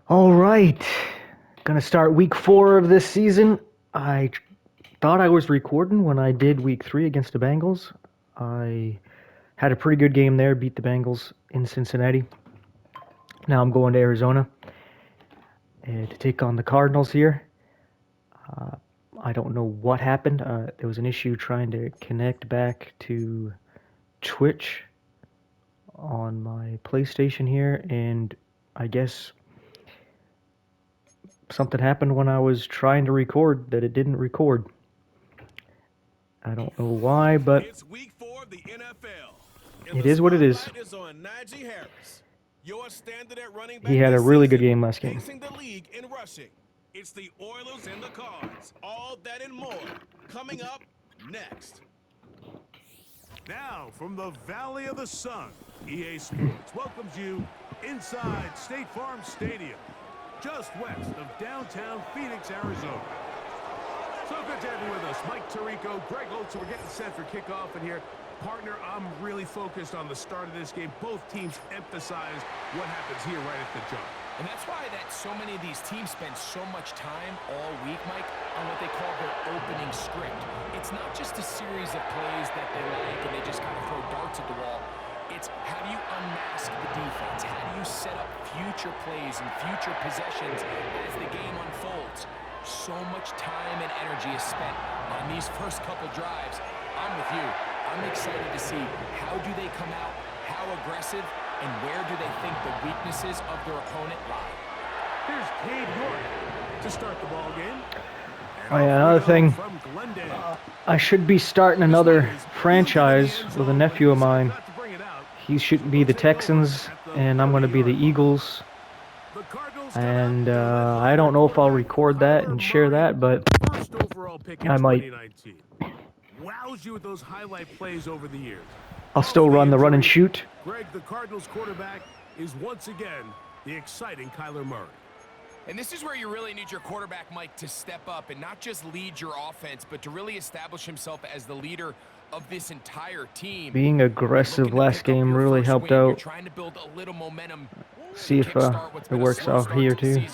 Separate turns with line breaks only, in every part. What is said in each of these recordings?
All right, gonna start week 4 of this season. I thought I was recording when I did week 3 against the Bengals. I had a pretty good game there, beat the Bengals in Cincinnati. Now I'm going to Arizona to take on the Cardinals here. I don't know what happened. There was an issue trying to connect back to Twitch on my PlayStation here, and I guess something happened when I was trying to record that it didn't record. I don't know why, but
it's week 4 of the NFL.
it is what it is.
On Najee Harris, your standard at running back
He had a really good
season,
game last game.
pacing the league in rushing. It's the Oilers and the Cards. All that and more coming up next.
Now, from the Valley of the Sun, EA Sports welcomes you inside State Farm Stadium, just west of downtown Phoenix, Arizona. So good to have you with us. Mike Tirico, Greg Holtz, we're getting set for kickoff, and here, partner, I'm really focused on the start of this game. Both teams emphasize what happens here right at the jump.
And that's why so many of these teams spend so much time all week, Mike, on what they call their opening script. It's not just a series of plays that they like and they just kind of throw darts at the wall. It's how do you unmask the defense? How do you set up future plays and future possessions as the game unfolds? So much time and energy is spent on these first couple drives. I'm with you. I'm excited to see how do they come out, how aggressive, and where do they think the weaknesses of their opponent lie.
Here's Cade York to start the ball game.
Oh yeah, another thing. I should be starting another franchise with a nephew of mine. He should be the Texans, and I'm going to be the Eagles. And I don't know if I'll record that and share that, but I might.
Wows you with those highlight plays over the years.
I'll still run the run and shoot.
Greg, the Cardinals quarterback, is once again the exciting Kyler Murray.
And this is where you really need your quarterback, Mike, to step up and not just lead your offense, but to really establish himself as the leader of this entire team.
Being aggressive last game really helped out.
Trying to build a little momentum.
See if it works out here too.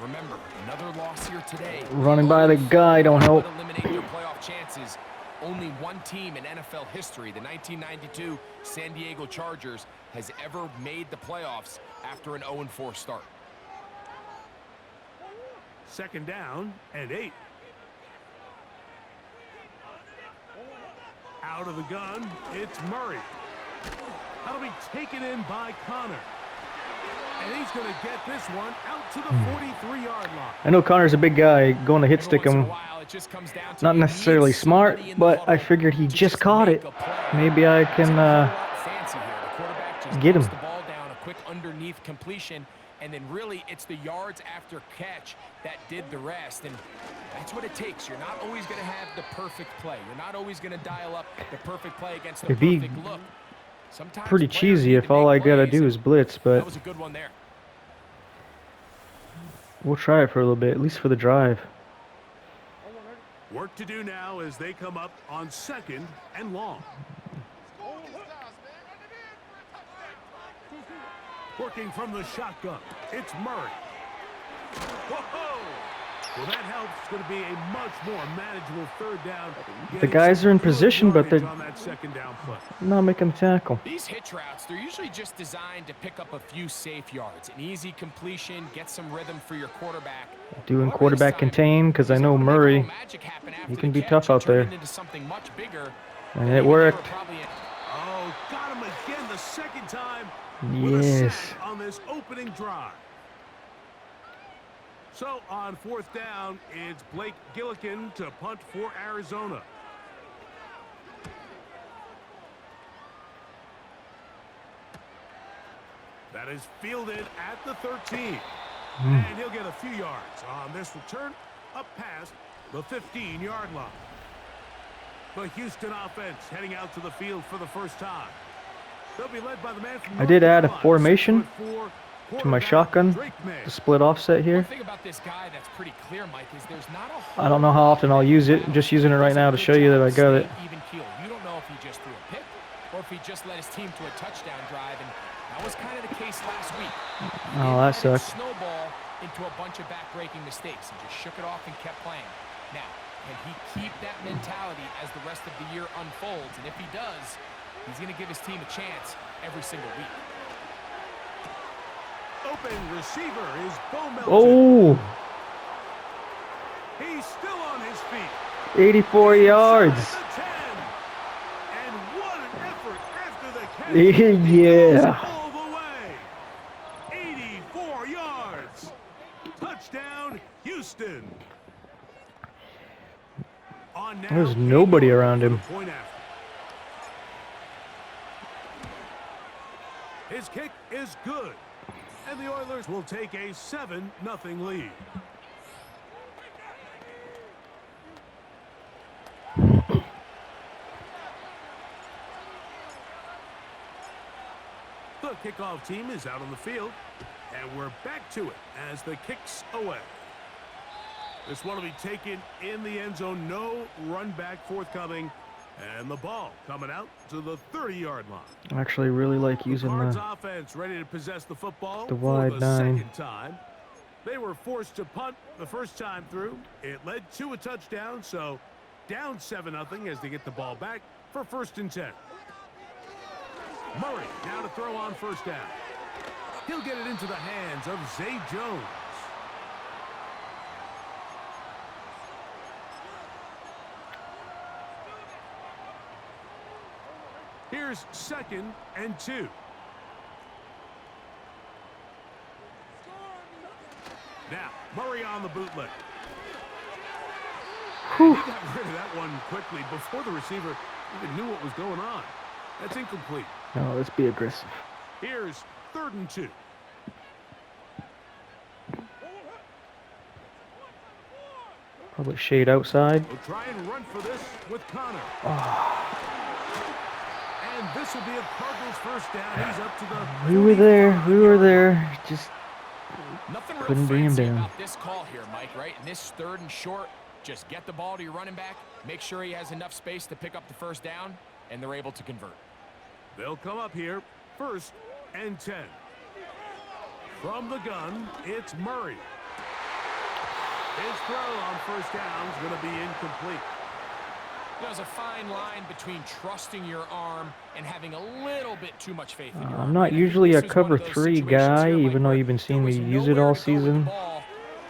Remember, another loss here today.
Running by the guy don't help.
Eliminate your playoff chances. Only one team in NFL history, the 1992 San Diego Chargers, has ever made the playoffs after an 0-4 start.
Second down and 8. Out of the gun, it's Murray. That'll be taken in by Connor. And he's going to get this one out to the 43-yard line.
I know Connor's a big guy, going to hit stick him. Not necessarily smart, but I figured he just caught it. Maybe I can get him.
The ball down, a quick underneath completion, and then really it's the yards after catch that did the rest. And that's what it takes. You're not always going to have the perfect play. You're not always going to dial up the perfect play against the perfect look. Sometimes
pretty cheesy if all I gotta do is blitz, but
that was a good one there.
We'll try it for a little bit, at least for the drive.
Work to do now as they come up on second and long. Working from the shotgun, it's Murray. Whoa! Well, that helps. It's going to be a much more manageable third down.
The guys are in position, but they're
not
making the tackle.
These hitch routes, they're usually just designed to pick up a few safe yards. An easy completion, get some rhythm for your quarterback.
Doing quarterback contain, because I know Murray, he can be tough out there. And it worked.
Oh, got him again the second time.
Yes.
On this opening drive. So on fourth down, it's Blake Gillikin to punt for Arizona. That is fielded at the 13. And he'll get a few yards on this return up past the 15-yard line. The Houston offense heading out to the field for the first time. They'll be led by the man from
I did add a formation to my shotgun, the split offset here. I don't know how often I'll use it. I'm just using it right now to show you that I got it.
You don't know if he just threw a pick or if he just led his team to a touchdown drive, and that was kind of the case last week.
Oh, that sucked.
Snowball into a bunch of back-breaking mistakes and just shook it off and kept playing. Now, can he keep that mentality as the rest of the year unfolds? And if he does, he's going to give his team a chance every single week.
Open receiver is Bo Melton.
Oh,
He's still on his feet.
84 yards.
Inside the 10. And what an effort after the catch. He goes
Yeah.
all the way. 84 yards. Touchdown, Houston. On now,
There's nobody
Gaylord
around
for the
him.
point after. His kick is good. And the Oilers will take a 7-0 lead. The kickoff team is out on the field, and we're back to it as the kick's away. This one will be taken in the end zone. No run back forthcoming, and the ball coming out to the 30-yard line.
I actually really like
The
using
Cards
the
offense ready to possess the football
the
for
wide
the
nine.
second time. They were forced to punt the first time through. It led to a touchdown, so down 7-0 as they get the ball back for 1st and 10. Murray now to throw on first down. He'll get it into the hands of Zay Jones. Here's 2nd and 2. Now, Murray on the bootleg. And he got rid of that one quickly before the receiver even knew what was going on. That's incomplete.
No, let's be aggressive.
Here's 3rd and 2.
Probably shade outside.
We'll try and run for this with Connor. And this will be a Cardinals first down. He's up to the
We were there.
45
We were
yard
there. Just
Nothing
Couldn't
real
bring him
fancy
down.
about this call here, Mike, right? In this 3rd and short, just get the ball to your running back, make sure he has enough space to pick up the first down, and they're able to convert.
They'll come up here 1st and 10. From the gun, it's Murray. His throw on first down is going to be incomplete.
There's a fine line between trusting your arm and having a little bit too much faith in your arm.
I'm not
right? I think
usually a
this was one
cover
of those
3
situations
guy,
here, Mike,
even though
where
you've been seeing
there
me
was
use it
nowhere
all
to go with the
season.
ball.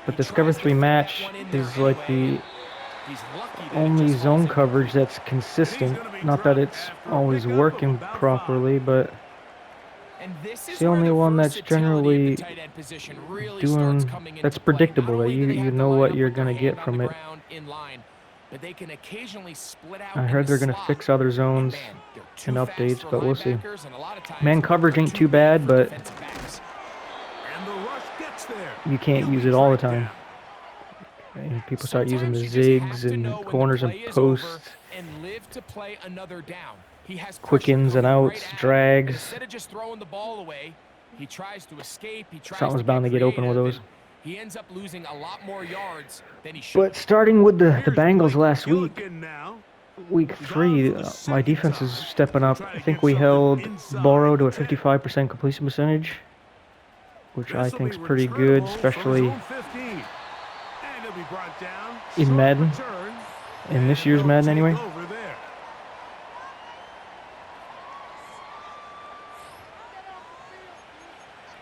But
He
this
tries
cover
to
3
fit that
match
one in there
is like the
anyway. He's lucky that it
only
just falls
zone
in.
coverage that's consistent. Not that it's always working properly, but
And this is
it's the
where
only one that's
versatility
generally
at the tight end position really starts
doing
coming into
that's
play.
predictable.
Not
That
only do they
you
have to
know
line
what
up
you're
with their
gonna
hand
get
on
from
the
it.
ground in line, but they can occasionally split out
I
in
heard
the
they're gonna
slot.
fix other zones
And man, they're
in
too fast
updates,
for
but we'll see.
linebackers, and a lot of times
Man coverage
they're
ain't
too
too
big
bad,
for
but
defensive backs.
And the rush gets there.
you can't
He'll
use
be
it all the
tracked
time.
down.
And people start using
Sometimes
the
you just have
zigs
to
and
know when the
corners and
play is over
posts,
and live to play another down. He has
quick
pressure
ins and
coming
outs,
right at him.
drags.
Instead of just throwing the ball away, he tries to escape. He tries
Something's
to
bound
get
to get open with
creative,
those.
and he ends up losing a lot more yards than he should.
But starting with the
Here's
Bengals
Blake
last week,
Gillikin now.
week
He's
3,
on for the
my
second
defense is
time.
stepping up.
Try to
I think
get
we
something
held
inside
Burrow to
the
a
10.
55% completion percentage, which I
This'll
think is
be
pretty good,
returnable from his
especially
own 15. And he'll be brought down.
in
Short
Madden,
return,
in this
and
year's
they'll
Madden
take
anyway.
over there.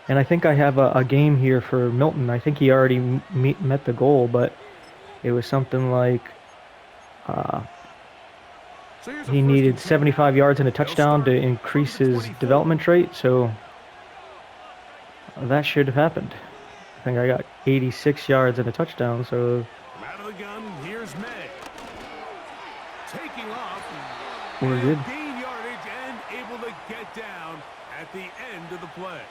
And I think I have a game here for Milton. I think he already met the goal, but it was something like
So here's a
he
first
needed
and 10
75
now.
yards and a
They'll
touchdown to
start
increase
from the
his
24.
development rate, so that should have happened. I think I got 86 yards and a touchdown, so
From out of the gun, here's May. Taking off.
we're
and
good.
Gain yardage and able to get down at the end of the play.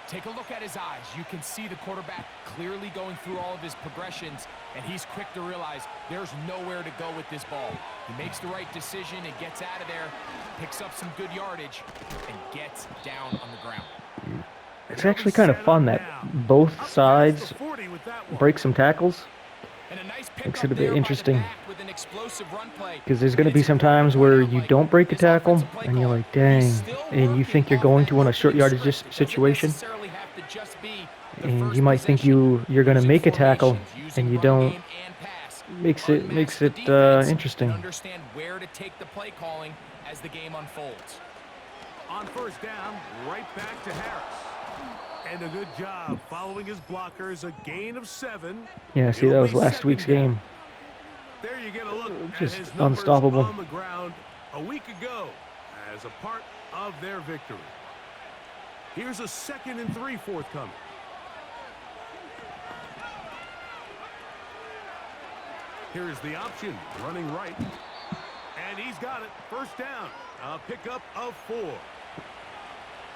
Take a look at his eyes. You can see the quarterback clearly going through all of his progressions, and he's quick to realize there's nowhere to go with this ball. He makes the right decision and gets out of there, picks up some good yardage, and gets down on the ground.
It's actually kind of fun that both
Up past
sides
the 40 with that one.
break some tackles,
And a nice
Makes
pickup
it a bit
there by the
interesting.
back with an explosive run play.
because there's going to
And
be
it's
some
important
times
to
where
point out,
you
Mike,
don't break a
this
tackle,
offensive play
and you're
call,
like,
he
dang.
still
and you think you're going to in a short yardage situation, and you might think you're going to make a tackle, and you don't. Makes it interesting.
Understand where to take the play calling as the game unfolds.
On first down, right back to Harris. And a good job following his blockers, a gain of 7.
Yeah, see, that was last week's game.
There you get a look at
Just
his numbers
unstoppable.
on the ground a week ago as a part of their victory. Here's a 2nd and 3 forthcoming. Here's the option, running right. And he's got it, first down. A pickup of 4.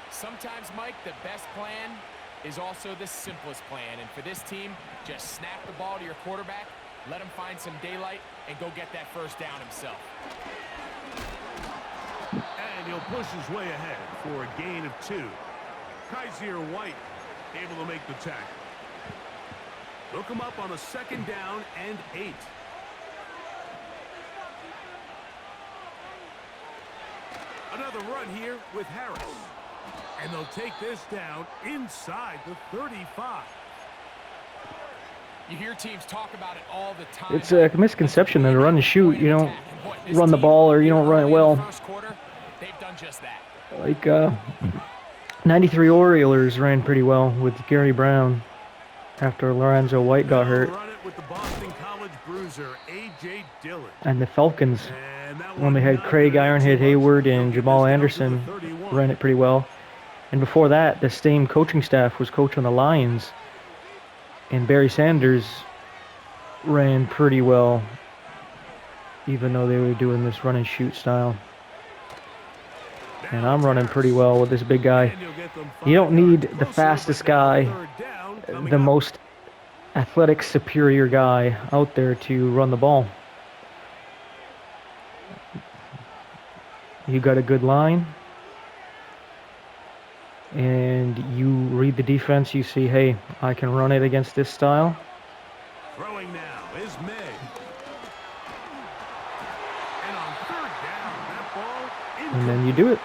Sometimes, Mike, the best plan is also the simplest plan. And for this team, just snap the ball to your quarterback, let him find some daylight, and go get that first down himself.
And he'll push his way ahead for a gain of 2. Kaiser White able to make the tackle. Look him up on a 2nd down and 8. Another run here with Harris. And they'll take this down inside the 35.
You hear teams talk about it all the time.
It's a misconception that a run and shoot, you don't run the ball or you don't run it well.
They've done just that.
Like 93 Orioles ran pretty well with Gary Brown after Lorenzo White got hurt.
Run it with the Boston College bruiser, A.J. Dillon.
And the Falcons, when they had Craig Ironhead Hayward and Jamal Anderson, ran it pretty well. And before that, the same coaching staff was coaching the Lions, and Barry Sanders ran pretty well, even though they were doing this run and shoot style. And I'm running pretty well with this big guy. You don't need the fastest guy, the most athletic, superior guy out there to run the ball. You got a good line, and you read the defense. You see, hey, I can run it against this style.
Throwing now is May. And on 3rd down, that ball
And then you do it.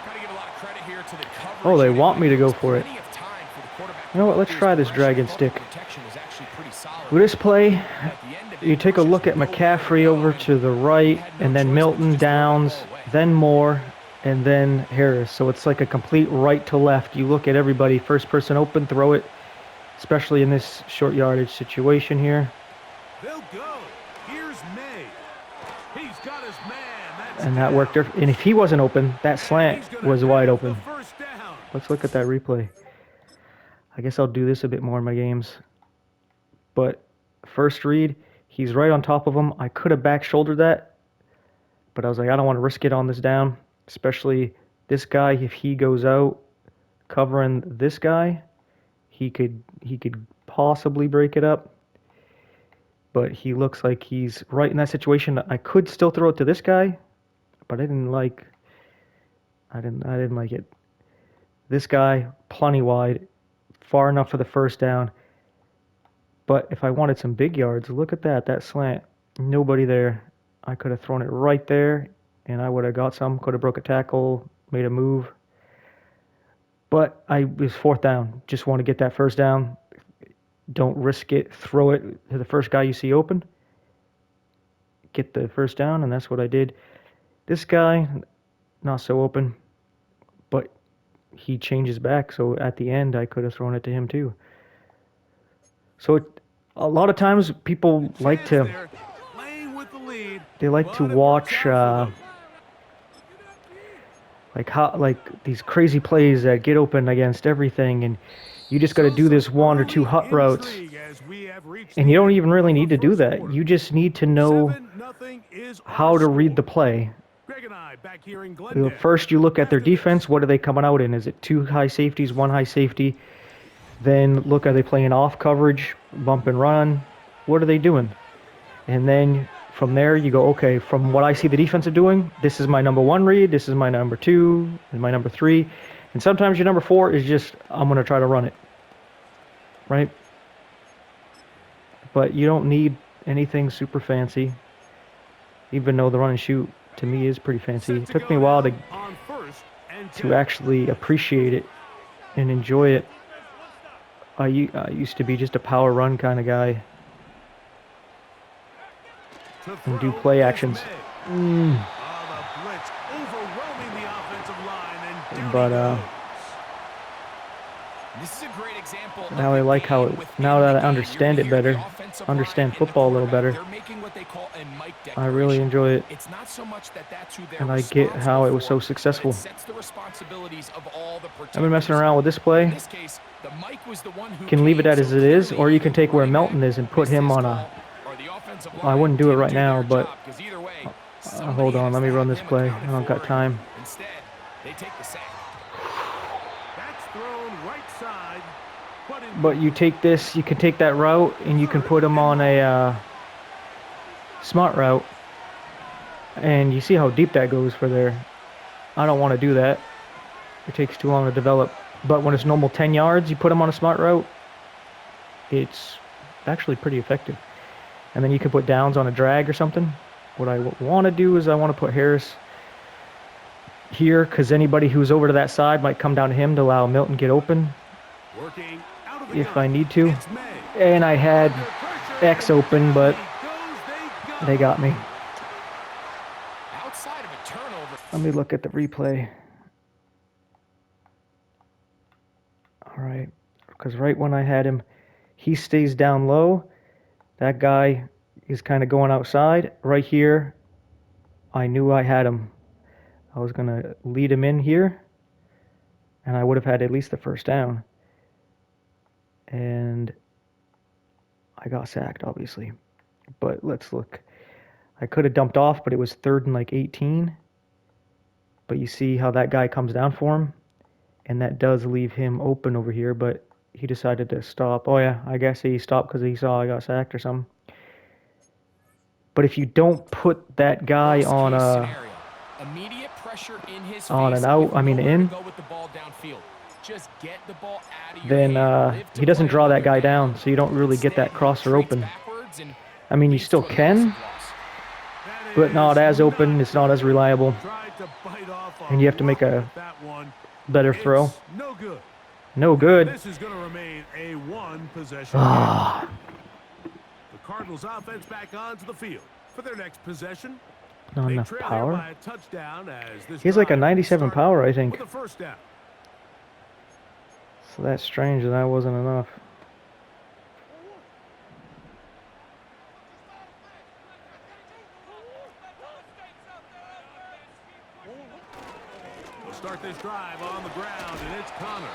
Gotta give a lot of credit here to the coverage.
Oh, they want me to go for it.
Plenty of time for the quarterback.
You know what? Let's try this dragon stick.
Protection is actually pretty solid.
With this play,
At the end of it,
you take a look at McCaffrey over to the right, and then Milton, Downs, then Moore, and then Harris. So it's like a complete right to left. You look at everybody, first person open, throw it, especially in this short yardage situation here.
they'll go. Here's May. He's got his man. That's
And that worked. And if he wasn't open, that slant was wide open.
First down.
Let's look at that replay. I guess I'll do this a bit more in my games. But first read, he's right on top of him. I could have back shouldered that, but I was like, I don't want to risk it on this down, especially this guy. If he goes out covering this guy, he could possibly break it up. But he looks like he's right in that situation. I could still throw it to this guy, but I didn't like it. This guy, plenty wide, far enough for the first down. But if I wanted some big yards, look at that slant. Nobody there. I could have thrown it right there, and I would have got some. Could have broke a tackle, made a move. But it was 4th down. Just want to get that first down. Don't risk it. Throw it to the first guy you see open. Get the first down, and that's what I did. This guy, not so open, but he changes back. So at the end, I could have thrown it to him too. So a lot of times people like to watch like these crazy plays that get open against everything, and you just got to do this 1 or 2 hut routes, and you don't even really need to do that. You just need to know how to read the play. First, you look at their defense. What are they coming out in? Is it 2 high safeties, 1 high safety? Then look, are they playing off coverage, bump and run? What are they doing? And then from there you go, okay, from what I see the defense are doing, this is my number 1 read, this is my number 2, and my number 3. And sometimes your number 4 is just, I'm going to try to run it. Right? But you don't need anything super fancy, even though the run and shoot to me is pretty fancy. It took me a while to to actually appreciate it and enjoy it. I used to be just a power run kind of guy and do play actions. But
this is a great example
now I like how now that I understand it better, understand football a little better, I really enjoy it.
It's not so much that that's who they're
and I get how it was so successful. I've been messing around with this play. You can leave it as it is, or you can take where Melton is and put him on a... I wouldn't do it right now, but hold on, let me run this play. I don't got time.
Instead, they take the sack.
That's thrown right side.
But you take this, you can take that route, and you can put him on a smart route. And you see how deep that goes for there. I don't want to do that. It takes too long to develop. But when it's normal 10 yards, you put him on a smart route, it's actually pretty effective. And then you can put downs on a drag or something. What I want to do is I want to put Harris here, because anybody who's over to that side might come down to him to allow Milton get open if I need to. And I had X open, but they got me.
Outside of a turnover.
Let me look at the replay. All right, because right when I had him, he stays down low. That guy is kind of going outside. Right here, I knew I had him. I was going to lead him in here, and I would have had at least the first down. And I got sacked, obviously. But let's look. I could have dumped off, but it was 3rd and like 18. But you see how that guy comes down for him? And that does leave him open over here, but he decided to stop. Oh yeah, I guess he stopped because he saw I got sacked or something. But if you don't put that guy on a...
Immediate pressure in his
on
face,
and out, I mean in,
go with the ball downfield. Just get the ball out of your
then
hand.
he doesn't draw that guy down, so you don't really get that crosser open. I mean, you still can, but not as open, it's not as reliable, and you have to make a better throw. No good.
This is going to remain a one-possession.
Ah.
The Cardinals offense back onto the field for their next possession.
Not enough power.
By a touchdown as this
He has like a
drive
97 power, I think.
with a first down.
So that's strange that wasn't enough.
We'll start this drive on the ground, and it's Connor.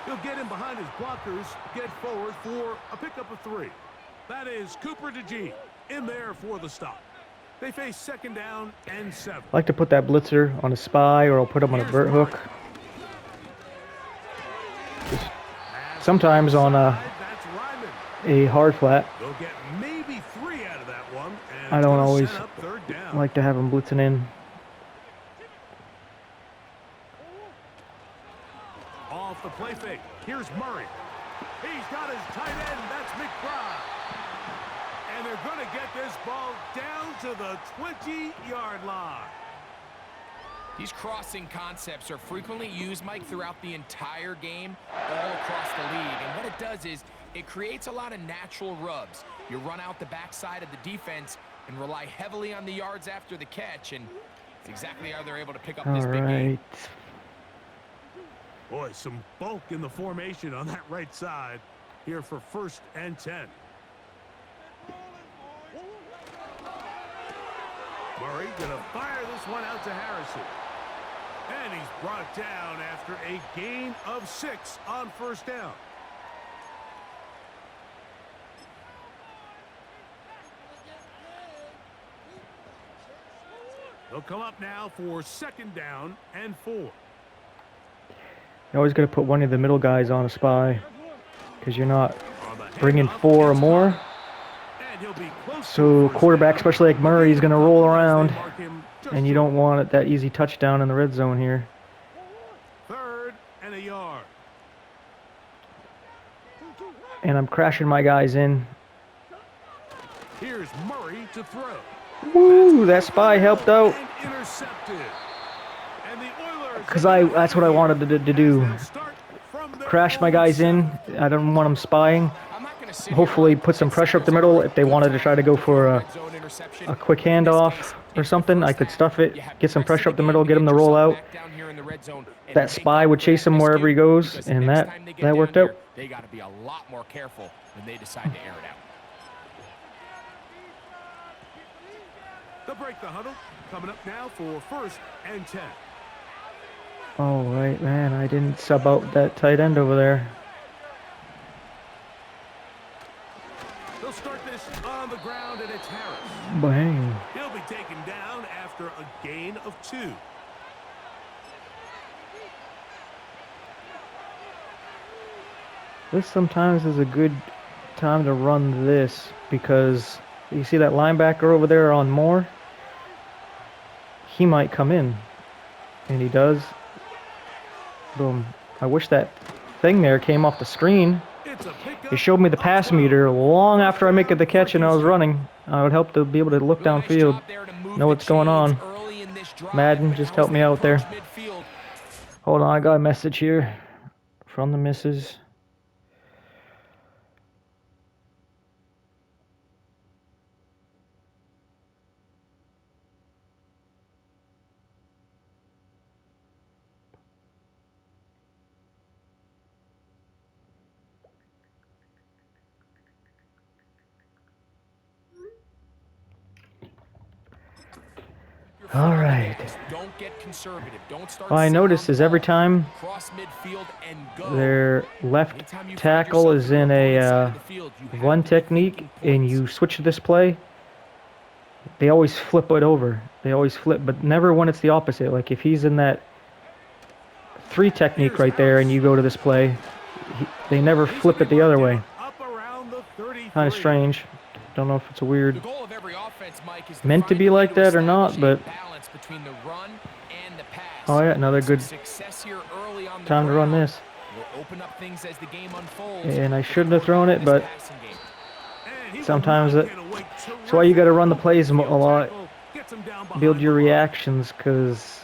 He'll get in behind his blockers, get forward for a pickup of 3. That is Cooper DeGene in there for the stop. They face 2nd down and 7.
I like to put that blitzer on a spy, or I'll put him on a vert hook. Just sometimes on a hard flat.
They'll get maybe 3 out of that one. And
I don't always
set up 3rd down.
like to have him blitzing in.
Off the play fake. Here's Murray. He's got his tight end. That's McBride. And they're going to get this ball down to the 20-yard line.
These crossing concepts are frequently used, Mike, throughout the entire game, all across the league. And what it does is it creates a lot of natural rubs. You run out the backside of the defense and rely heavily on the yards after the catch, and it's exactly how they're able to pick up this big game.
Boy, some bulk in the formation on that right side here for 1st and 10. Murray going to fire this one out to Harrison. And he's brought down after a gain of 6 on 1st down. They'll come up now for 2nd down and 4.
You're always going to put one of the middle guys on a spy, because you're not bringing 4 or more. So quarterback, especially like Murray, is going to roll around, and you don't want it that easy touchdown in the red zone here.
3rd and a yard.
And I'm crashing my guys in.
Here's Murray to throw.
Woo, that spy helped out.
Intercepted. And the Oilers
because that's what I wanted to do.
They'll start from their
Crash my
own
guys in.
seven.
I don't want them spying.
I'm not gonna sit here
Hopefully
and
put some
pretend
pressure up the
seconds
middle.
ago.
If they
Good
wanted to try to go
tackle
for
red zone interception.
a quick
In this
handoff
case,
or
it's the
something, I
first
could
half.
stuff it,
You have
get
the
some
rest of
pressure
the
up the
game
middle,
to
get them to roll
yourself
out.
back down here in the red zone and
That
make
spy
up
would
for
chase
that
him wherever he
miscue,
goes,
because
and
next
that
time they get down
worked
here,
out.
they got to be a lot more careful when they decide to air it out.
They'll break the huddle. Coming up now for 1st and 10.
Oh, right, man. I didn't sub out that tight end over there.
They'll start this on the ground, and it's Harris.
Bang.
He'll be taken down after a gain of 2.
This sometimes is a good time to run this because you see that linebacker over there on Moore? He might come in. And he does. Boom. I wish that thing there came off the screen.
It's a pickup
It showed me the
of
pass
12.
meter long after I make the catch and I was
Houston.
running. I would help to be able to look
Really nice
downfield,
job there to move
know
the
what's going
chains
on.
early in this drive,
Madden,
but
just
now
help
as
me
they
out there.
approach midfield,
Hold on, I got a message here from the missus.
your
All
foot on the
right.
gas. Don't get conservative. Don't start
What I
sitting on
noticed
the
is every
ball.
time
Cross midfield and go.
their left
Anytime you find
tackle
yourself
is
in
in
your
a
opponent's side of the field, you have
one
to be
technique
thinking
and
points.
you switch to this play, they always flip it over. They always flip, but never when it's the opposite. Like if he's in that 3 technique
Here's
right there and
Harris.
you go to this play, they never
He's
flip
gonna
it
be
the other
brought
way.
down up around the 33.
Kind of strange. Don't know if it's a weird
The goal of every offense, Mike, is
meant to
find
be
a way
like that or not,
establish a
but
balance between the run and the pass.
oh yeah, another good
Success here early on the
time to run
ground
this.
will open up things as the game unfolds.
And I
with
shouldn't have thrown it,
this
but
passing game.
And he will
sometimes
not
it.
get away.
That's why you got to run the plays a
Terrific
lot.
tackle. Gets him down
Build
behind
your
the line.
reactions because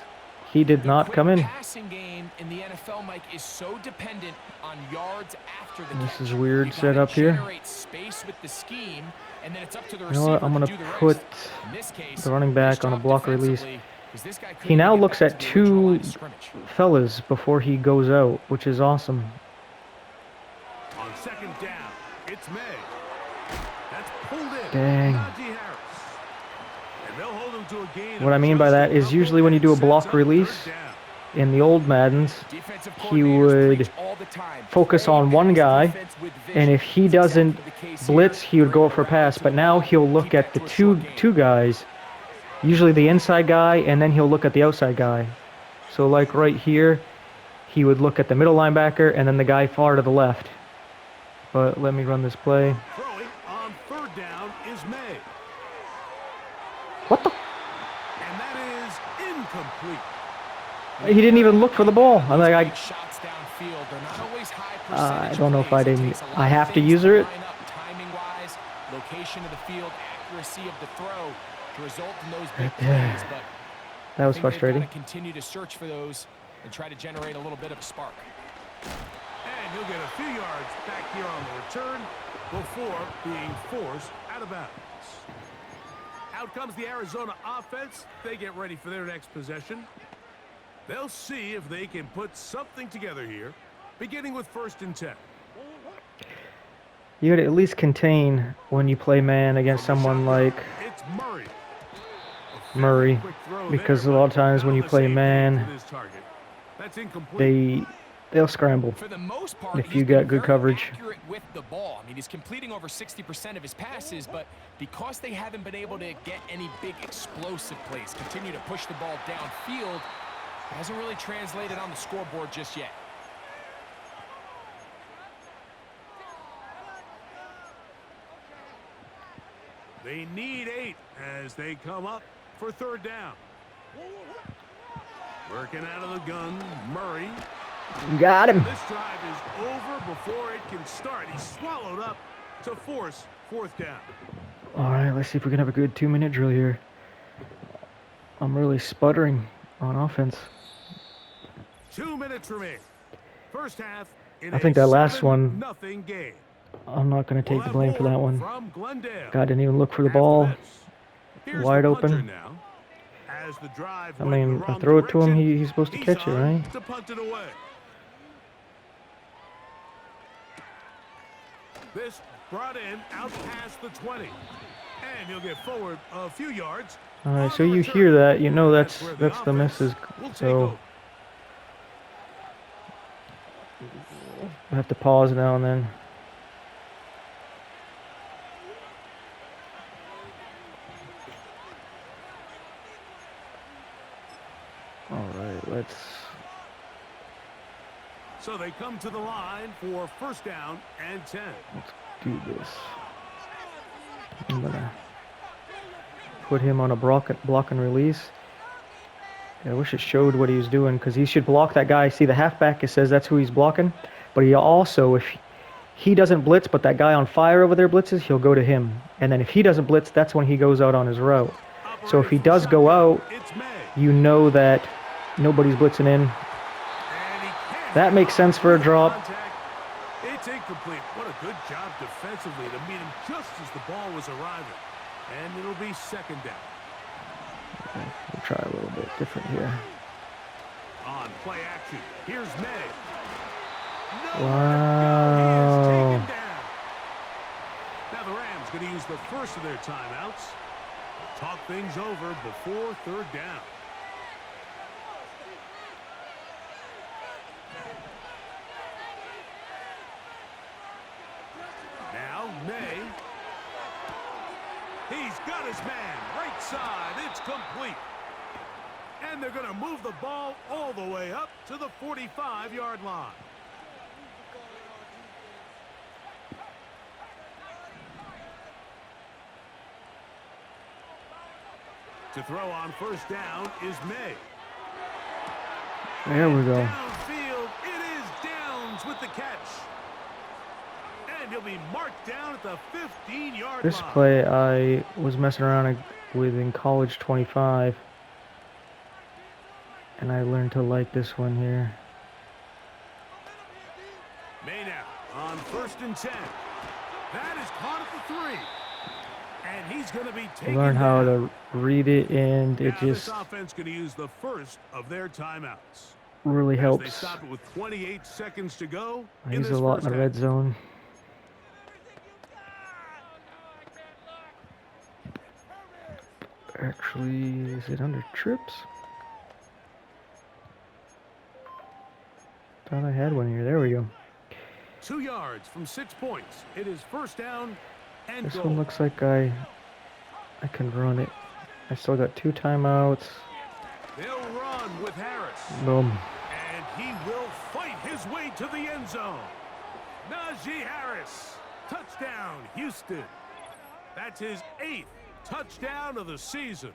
he did
The
not
quick
come in.
passing game in the NFL, Mike, is so dependent on yards after the
This
catch.
is weird
You gotta
setup here.
generate space with the scheme, and then it's up to the
You know what? I'm
receiver
gonna
to do the
put
rest. In this case,
the running
nice
back on a
job
block release.
defensively, 'cause this guy
He
couldn't
now
even get
looks
back
at
to the original line
2
of scrimmage.
fellas before he goes out, which is awesome.
On 2nd down, it's May. That's pulled in.
Dang.
Najee Harris. And they'll hold him to a gain
What
of
I mean by
just
that is
couple
usually when you do a
and
block
sets up
release
3rd down.
in the old Maddens,
Defensive
he
coordinators
would
preach all the time.
focus
Play
on one
pass
guy,
defense with
and
vision.
if he
That's
doesn't
exactly the case
blitz,
here.
he would
They're
go
able
for a
to rally
pass.
to
But
the
now
ball,
he'll look
keep
at
that
the
to a short game.
two guys, usually the inside guy, and then he'll look at the outside guy. So like right here, he would look at the middle linebacker and then the guy far to the left. But let me run this play.
Throwing on 3rd down is May.
What the?
And that is incomplete.
He didn't even look for the ball. I'm like,
Big shots downfield. They're not always high
I
percentage
don't know if
plays.
I
It
didn't.
takes a lot
I
of
have to
things
use it.
line up timing-wise, location of the field, accuracy of the throw to result in those big plays. But
That was
I think
frustrating.
they've got to continue to search for those and try to generate a little bit of a spark.
And he'll get a few yards back here on the return before being forced out of bounds. Out comes the Arizona offense. They get ready for their next possession. They'll see if they can put something together here, beginning with 1st and 10.
You got to at least contain when you play man against someone like
It's Murray.
Murray,
Quick throw
because
there,
a lot of
but
times
none
when
of
you
the
play
safeties
man,
to this target. That's incomplete.
they'll scramble
For the most part,
if
he's
you
been
got good
very
coverage.
accurate with the ball. I mean, he's completing over 60% of his passes, but because they haven't been able to get any big explosive plays, continue to push the ball downfield, it hasn't really translated on the scoreboard just yet.
They need 8 as they come up for 3rd down. Working out of the gun, Murray.
Got him.
This drive is over before it can start. He's swallowed up to force 4th down.
All right, let's see if we can have a good 2-minute drill here. I'm really sputtering on offense.
2 minutes remain. First half in
I think that last one,
7-0 game.
I'm not going to take the blame for that one.
From Glendale.
Guy didn't even look for the
After
ball.
this, here's
Wide
the punter
open.
now. As the drive
I
went in
mean,
the
I
wrong
throw it to him,
direction,
he's supposed to
he's
catch it,
on
right?
to punt it away. This brought in out past the 20. And he'll get forward a few yards.
All right,
On
so
the
you
return.
hear that, you know
And
that's
where
the
offense
misses.
will take
So
over.
I have to pause now and then. All right, let's.
So they come to the line for first down and 10.
Let's do this. I'm gonna put him on a block and release. I wish it showed what he was doing because he should block that guy. See the halfback, it says that's who he's blocking. But he also, if he doesn't blitz, but that guy on fire over there blitzes, he'll go to him. And then if he doesn't blitz, that's when he goes out on his route. So if he does go out, you know that nobody's blitzing in. That makes sense for a drop.
It's incomplete. What a good job defensively to meet him just as the ball was arriving. And it'll be second down.
Okay, we'll try a little bit different here.
On play action, here's May.
Wow.
Now the Rams going to use the first of their timeouts. Talk things over before third down. Now May. He's got his man. Right side. It's complete. And they're going to move the ball all the way up to the 45-yard line. To throw on first down is May.
There we go.
Downfield, it is Downs with the catch. And he'll be marked down at the 15-yard line.
This play I was messing around with in college 25. And I learned to like this one here.
May now on first and 10. That is caught at the 3. And he's going to be taken
Learn how
down.
to read it, and it
Now
just
this offense going to use the first of their timeouts.
really
As they
helps.
stop it with 28 seconds to go.
I
in
use
this
a lot
first
in the
half.
red zone. Actually, is it under trips? Thought I had one here. There we go.
2 yards from 6 points. It is first down and
This
goal.
one looks like I can run it. I still got 2 timeouts.
They'll run with Harris.
Boom.
And he will fight his way to the end zone. Najee Harris. Touchdown, Houston. That's his 8th touchdown of the season.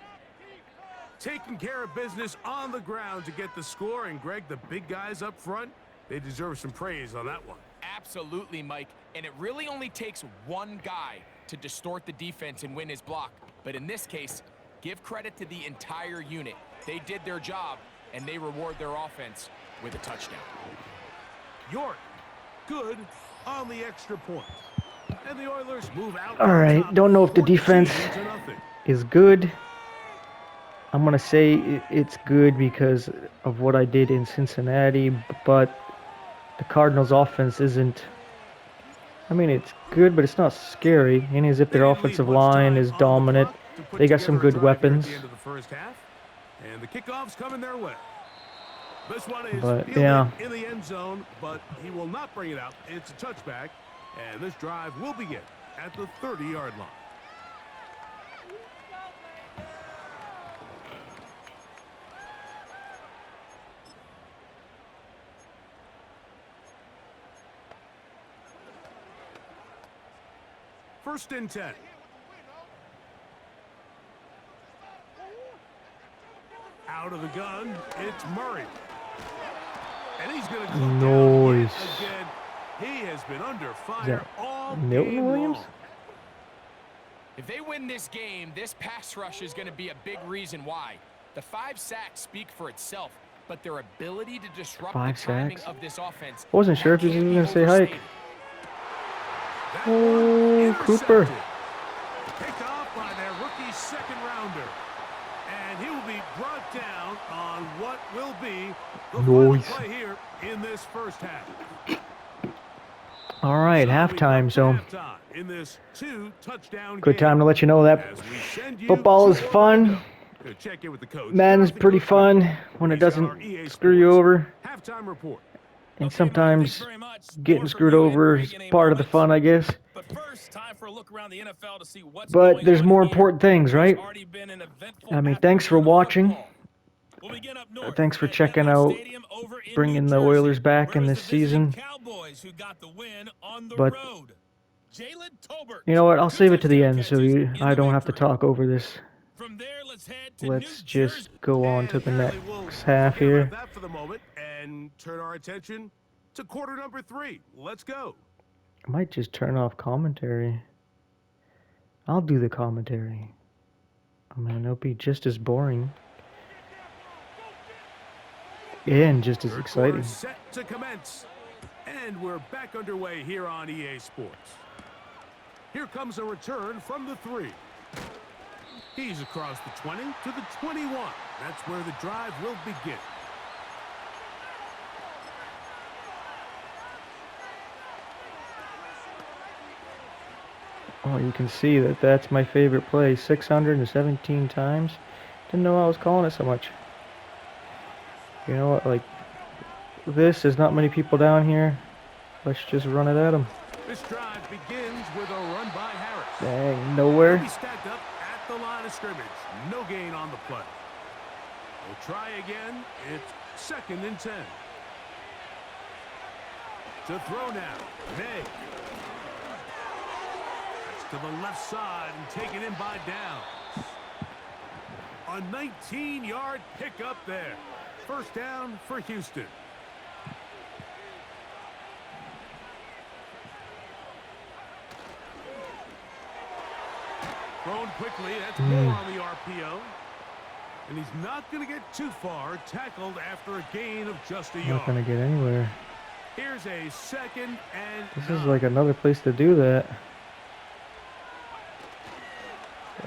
Taking care of business on the ground to get the score. And, Greg, the big guys up front, they deserve some praise on that one.
Absolutely, Mike. And it really only takes one guy to distort the defense and win his block. But in this case, give credit to the entire unit. They did their job, and they reward their offense with a touchdown.
York, good on the extra point. And the Oilers move out.
All right. Don't know if the defense
14-0.
is good. I'm going to say it's good because of what I did in Cincinnati, but the Cardinals' offense isn't. I mean, it's good, but it's not scary. And as if their offensive line is dominant. They got some good weapons.
At the end of the first half, and the kickoff's coming their way. This one is
But,
fielded
yeah.
in the end zone, but he will not bring it out. It's a touchback, and this drive will begin at the 30-yard line. First and 10. Out of the gun, it's Murray. And he's going to come down
Nice.
yet again. He has been under
Is
fire
that
all
Milton
game
Williams?
long.
If they win this game, this pass rush is going to be a big reason why. The 5 sacks speak for itself, but their ability to disrupt
5
the timing
sacks.
of this offense.
I wasn't sure if he was even going to say hike. Oh, Cooper.
Picked off by their rookie second rounder. And he will be brought down on what will be the final play here in this first half.
All right, halftime. So
in this 2-touchdown
good
game.
time to let you know that football is fun.
Check in with the coach.
Madden's pretty fun when it doesn't screw you over.
Halftime report.
And sometimes getting screwed over is part of the fun, I guess.
But first, time for a look around the NFL to see what's
But
going
there's
on
more
here.
important things, right?
It's already been an eventful
I mean, thanks for
afternoon of
watching.
football. We'll begin up north
Thanks for
at
checking
MetLife
out
Stadium over in
bringing
New
the
Jersey,
Oilers back
where
in
it was
this
the visiting
season.
Cowboys who got the win on the
But
road. Jalen Tolbert,
you know what? I'll
2
save it to the
touchdown
end so
catches in
I
the
don't have to
victory.
talk over this.
From there, let's head to
Let's
New
just
Jersey.
go on to the
apparently we'll
next half
forget about
here.
that for the moment and turn our attention to quarter number 3. Let's go.
I might just turn off commentary. I'll do the commentary. I mean, it'll be just as boring. And just as
Third
exciting.
quarter set to commence. And we're back underway here on EA Sports. Here comes a return from the 3. He's across the 20 to the 21. That's where the drive will begin.
Oh, you can see that that's my favorite play. 617 times. Didn't know I was calling it so much. You know what? Like, this is not many people down here. Let's just run it at them.
This drive begins with a run by Harris.
Dang,
He'll
nowhere.
be stacked up at the line of scrimmage. No gain on the play. We'll try again. It's 2nd and 10. To throw now. May. That's to the left side and taken in by Downs. A 19-yard pickup there. First down for Houston. Thrown quickly. That's more on the RPO. And he's not going to get too far. Tackled after a gain of just a
Not
yard.
gonna get anywhere.
Here's a 2nd and
This is
9.
like another place to do that.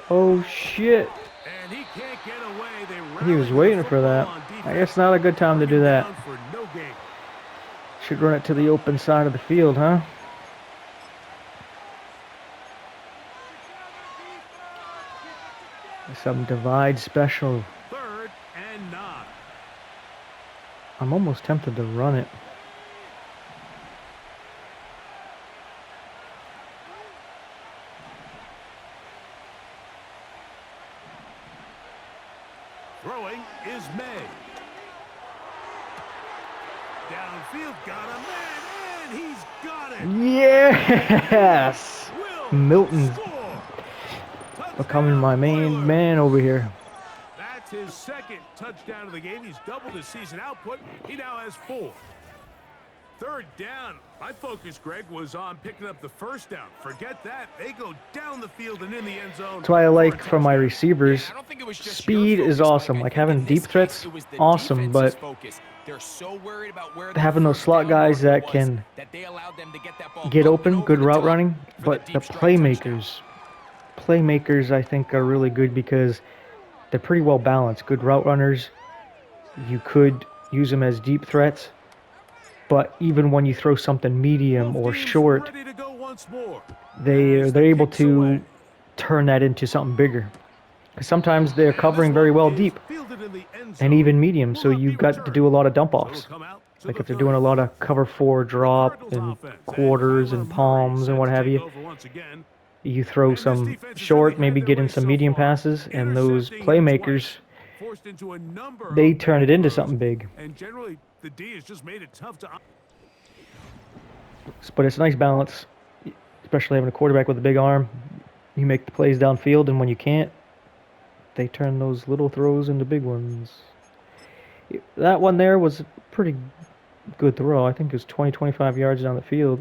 Oh shit!
And he can't get away. They
He was
rallied the
waiting for that.
football on defense.
I guess not a good time to do
Bring him
that.
down for no gain.
Should run it to the open side of the field, huh? Some divide special.
3rd and 9.
I'm almost tempted to run it.
Throwing is May. Downfield, got a man, and he's got it.
Yes!
Will
Milton
score.
becoming my main
Oilers.
man over here.
That's his 2nd touchdown of the game. He's doubled his season output. He now has 4. 3rd down. My focus, Greg, was on picking up the first down. Forget that. They go down the field and in the end zone.
That's why I like
for a
from my
touchdown.
receivers.
I don't think it was just
Speed
your
is
focus,
awesome.
Mike. I
Like
think
having
in
deep
this
threats,
case, it was the
awesome,
defense's
but
focus. They're so worried about where
having those slot guys that can
they allowed them to get that ball
get
up
open,
and over
good
the
route
top
running,
for
but the
deep strike touchdown.
playmakers I think are really good because they're pretty well balanced. Good route runners. You could use them as deep threats, but even when you throw something medium
Both
or
teams
short,
ready to go once more.
they're
As the
able
kick's
to
away.
turn that into something bigger. Because sometimes they're covering very well deep and even medium, so you've got to do a lot of dump offs. Like if they're doing a lot of cover 4 drop and quarters and palms and what have you, you throw some short, maybe get in some medium passes, and those playmakers, they turn it into something big.
And generally, the D has just made it tough to.
But it's a nice balance, especially having a quarterback with a big arm. You make the plays downfield, and when you can't, they turn those little throws into big ones. That one there was a pretty good throw. I think it was 20, 25 yards down the field.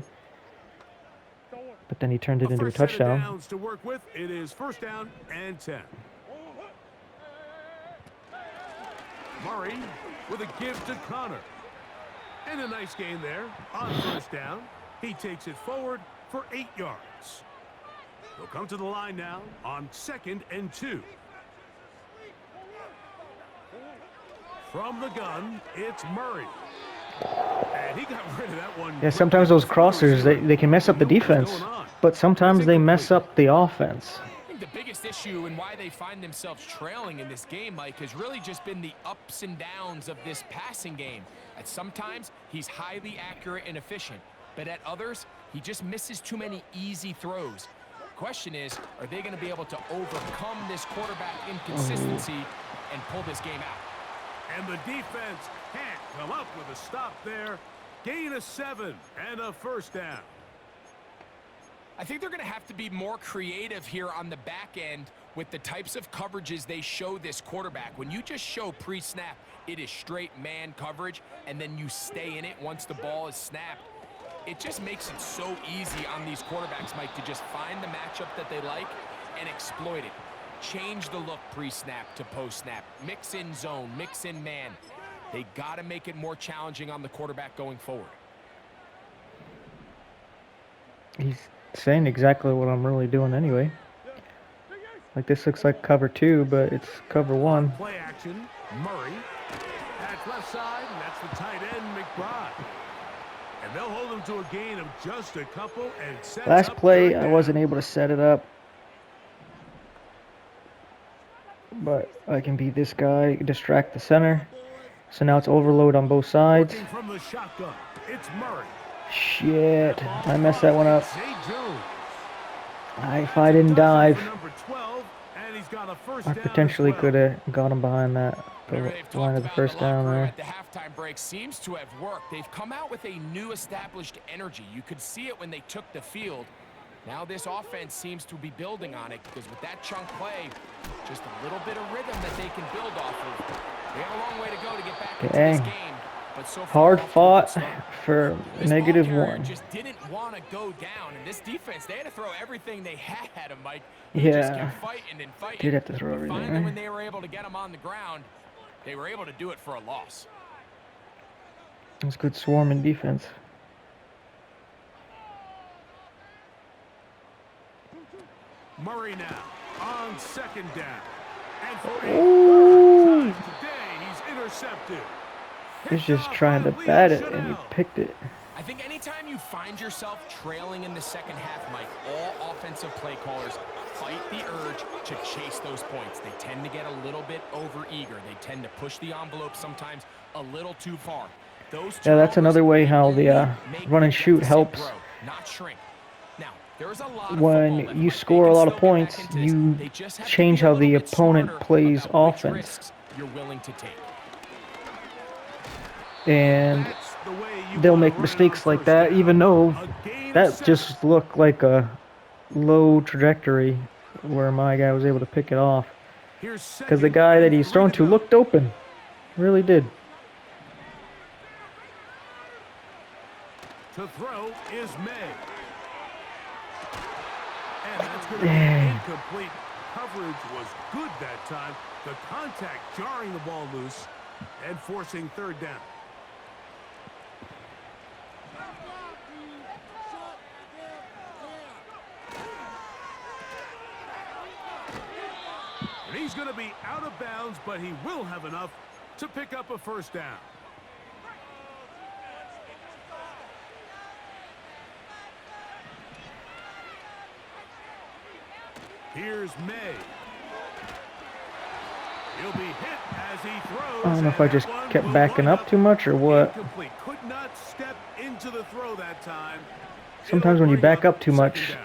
But then he turned it into a
First set of
touchdown.
downs to work with. It is 1st down and 10. Murray with a give to Connor. And a nice gain there on first down. He takes it forward for 8 yards. He'll come to the line now on 2nd and 2. From the gun, it's Murray. And he got rid of that one.
Yeah, sometimes those crossers, they can mess up the defense, but sometimes they mess up the offense.
I think the biggest issue and why they find themselves trailing in this game, Mike, has really just been the ups and downs of this passing game. At sometimes, he's highly accurate and efficient, but at others, he just misses too many easy throws. Question is, are they going to be able to overcome this quarterback inconsistency and pull this game out?
And the defense can't come up with a stop there. Gain of 7 and a first down.
I think they're going to have to be more creative here on the back end with the types of coverages they show this quarterback. When you just show pre-snap, it is straight man coverage, and then you stay in it once the ball is snapped. It just makes it so easy on these quarterbacks, Mike, to just find the matchup that they like and exploit it. Change the look pre-snap to post-snap. Mix in zone, mix in man. They got to make it more challenging on the quarterback going forward.
He's saying exactly what I'm really doing anyway. Like, this looks like cover 2, but it's cover 1.
Play action, Murray. That's left side, and that's the tight end, McBride. And they'll hold him to a gain of just a couple and set
Last
up
play, I wasn't able to set it up. But I can beat this guy, distract the center. So now it's overload on both sides.
From the shotgun, it's Murray.
Shit, I messed that one up.
Zay Jones.
If I didn't dive,
Number 12, and he's got a first
I
down
potentially
as well.
could have got him behind that line of the first down there.
At the halftime break seems to have worked. They've come out with a new established energy. You could see it when they took the field. Now this offense seems to be building on it because with that chunk play, just a little bit of rhythm that they can build off of. They have a long way to go to get back into this game. But so far,
Hard fought for -1.
Just didn't want to go down, and this defense, they had to throw everything they had at him, Mike. They just
Yeah,
kept fighting and fighting.
did have to throw
But
everything,
finally,
right?
when they were able to get him on the ground, they were able to do it for a loss.
It's good swarming defense.
Murray now on 2nd down. And for
Ooh.
a today, he's intercepted.
He's just trying to bat it, and he picked it.
I think anytime you find yourself trailing in the second half, Mike, all offensive play callers fight the urge to chase those points. They tend to get a little bit over-eager. They tend to push the envelope sometimes a little too far.
Yeah, that's another way how the run and shoot helps.
Grow, not shrink. Now, there's a lot of
When you score a lot of points, you change how the opponent plays offense.
You're willing to take.
And they'll make mistakes like that, even though that just looked like a low trajectory where my guy was able to pick it off. Because the guy that he's thrown to looked open. Really did.
To throw is May. And that's going to be incomplete. Coverage was good that time. The contact jarring the ball loose and forcing 3rd down. And he's going to be out of bounds, but he will have enough to pick up a 1st down. Here's May. He'll be hit as he throws.
I don't know if I just kept backing up too much or what.
Incomplete. Could not step into the throw that time.
Sometimes when you back up too much,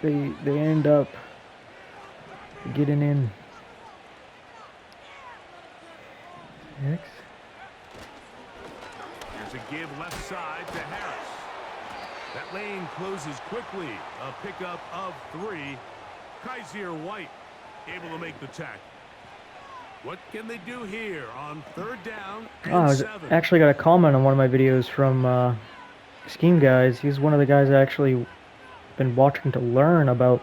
they end up getting in. Next.
Here's a give left side to Harris. That lane closes quickly. A pickup of 3. Kaiser White able to make the tackle. What can they do here on 3rd down and
I
7?
actually got a comment on one of my videos from Scheme Guys. He's one of the guys I actually been watching to learn about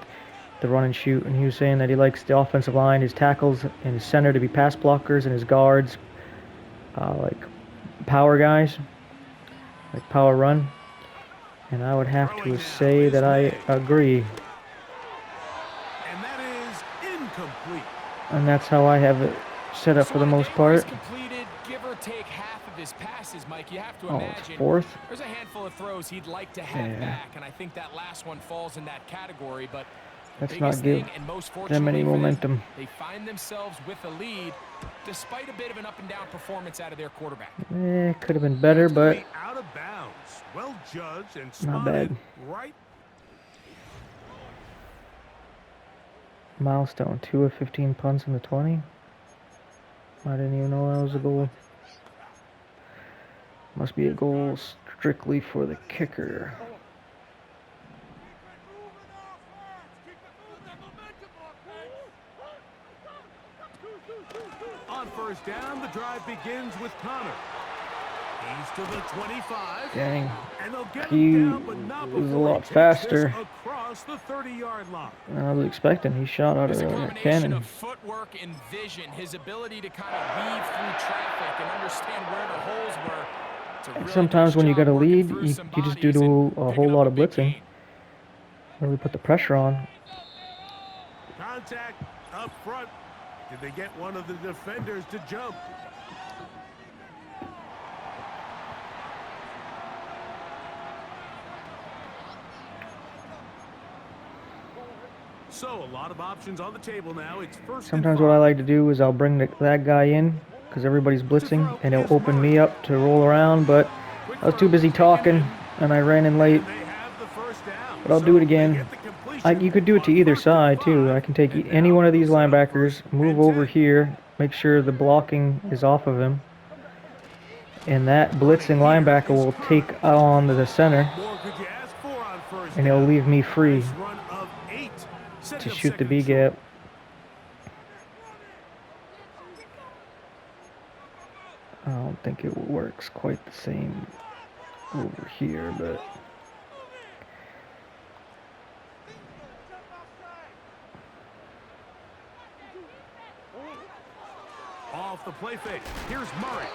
the run and shoot, and he was saying that he likes the offensive line, his tackles, and his center to be pass blockers, and his guards like power guys, like power run. And I would have to say that I agree.
And that is incomplete.
And that's how I have it set up for the most part.
He's completed, give or take half of his passes, Mike. You have to
Oh, it's
imagine
fourth?
there's a handful of throws he'd like to have back, and I think that last one falls in that category. But
let's not give them any momentum.
They find themselves with a lead despite a bit of an up and down performance out of their quarterback.
Could have been better, but
out of bounds. Well judged and
not bad.
Right.
Milestone, 2 of 15 punts in the 20. I didn't even know that was a goal. Must be a goal strictly for the kicker.
On first down, the drive begins with Connor. He's to the 25.
Dang.
And they'll get
He
him down, but not
was a
before
lot
he takes
faster
this across the 30-yard line.
I was expecting. He shot out of a cannon.
Of footwork and vision, his ability to kind of weave through traffic and understand where the holes were. Really
sometimes when you got a lead, you just do a whole lot of blitzing. Really put the pressure on.
Contact up front. Did they get one of the defenders to jump? So a lot of options on the table now. It's first.
Sometimes what I like to do is I'll bring that guy in because everybody's blitzing, and it'll open me up to roll around, but I was too busy talking and I ran in late. But I'll do it again. You could do it to either side too. I can take any one of these linebackers, move over here, make sure the blocking is off of him, and that blitzing linebacker will take on the center, and he'll leave me free to shoot the B gap. I don't think it works quite the same over here, but
off the play fake. Here's Murray.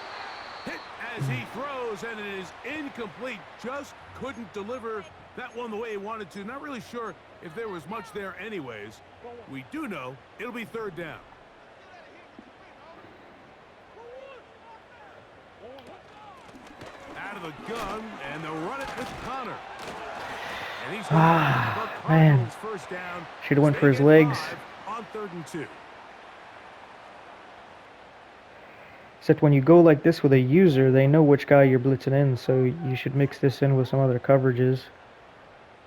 Hit as he throws, and it is incomplete. Just couldn't deliver that one the way he wanted to. Not really sure if there was much there anyways. We do know it'll be third down. Out of the gun, and they'll run it with Connor. And he's
man.
First down.
Should have went for his legs.
On 3rd and 2.
Except when you go like this with a user, they know which guy you're blitzing in, so you should mix this in with some other coverages.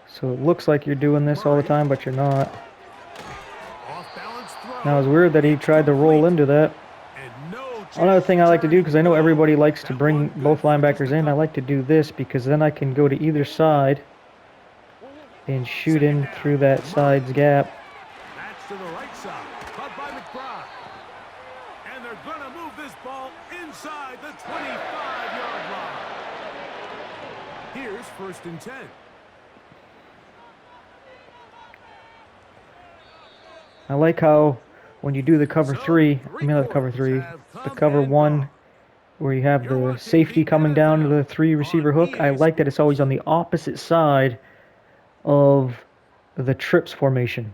So it looks like you're doing this all the time, but you're not. Now it's weird that he tried to roll into that. Another thing I like to do, because I know everybody likes to bring both linebackers in, I like to do this because then I can go to either side and shoot in through that side's gap.
That's to the right side, caught by McBride. And they're going to move this ball inside the 25-yard line. Here's 1st and 10.
I like how when you do the cover 3, not the cover 3, the cover 1, where you have the safety coming down to the 3 receiver hook, I like that it's always on the opposite side of the trips formation.